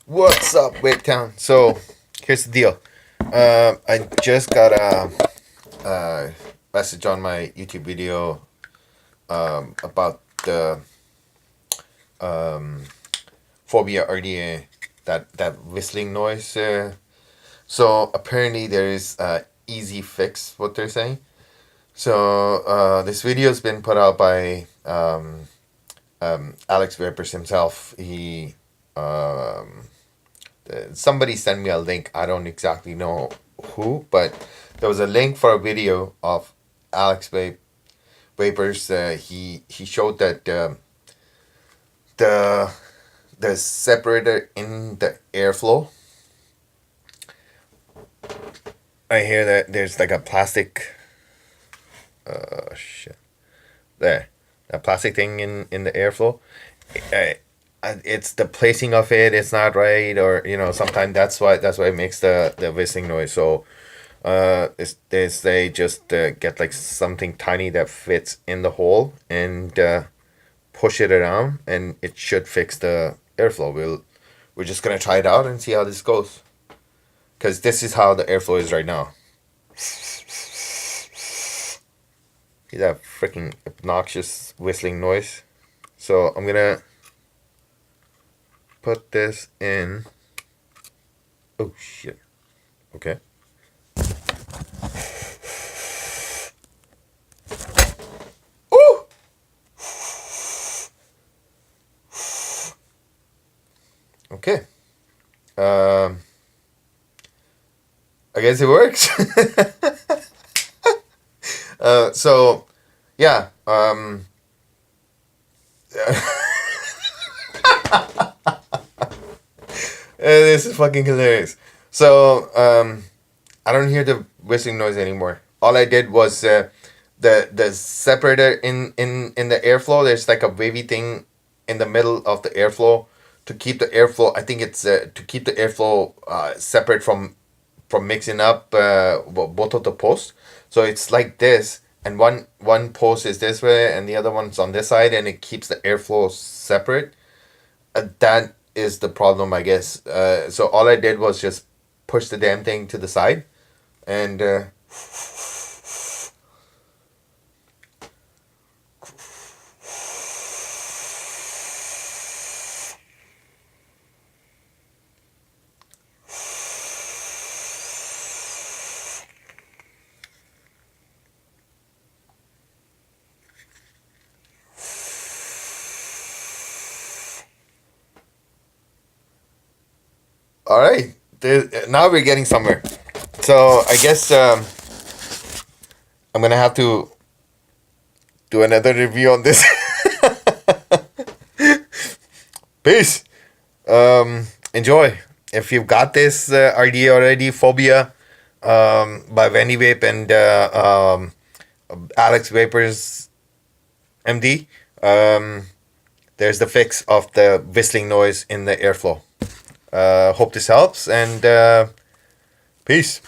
What's up, Vape Town? So, here's the deal. I just got a message on my YouTube video about the Phobia RDA, that whistling noise. So apparently there is a easy fix. What they're saying. So this video has been put out by Alex Vapors himself. Somebody sent me a link. I don't exactly know who, but there was a link for a video of Alex Vapors. He showed that the separator in the airflow. I hear that there's like a plastic. Shit. There, a plastic thing in the airflow. It's the placing of it. It's not right, or sometimes that's why it makes the whistling noise. So they just get like something tiny that fits in the hole and push it around, and it should fix the airflow. We're just gonna try it out and see how this goes, because this is how the airflow is right now. See that freaking obnoxious whistling noise. So I'm gonna put this in. Oh shit. Okay. Ooh! Okay. I guess it works. So yeah. This is fucking hilarious. So, I don't hear the whistling noise anymore. All I did was the separator in the airflow. There's like a wavy thing in the middle of the airflow to keep the airflow. I think it's to keep the airflow separate from mixing up both of the posts. So it's like this, and one post is this way, and the other one's on this side, and it keeps the airflow separate. That is the problem, I guess. So all I did was just push the damn thing to the side, and all right. Now we're getting somewhere. So I guess I'm gonna have to do another review on this. Peace. Enjoy. If you've got this idea already, Phobia by Vanny Vape and Alex Vapors MD, there's the fix of the whistling noise in the airflow. Hope this helps, and peace.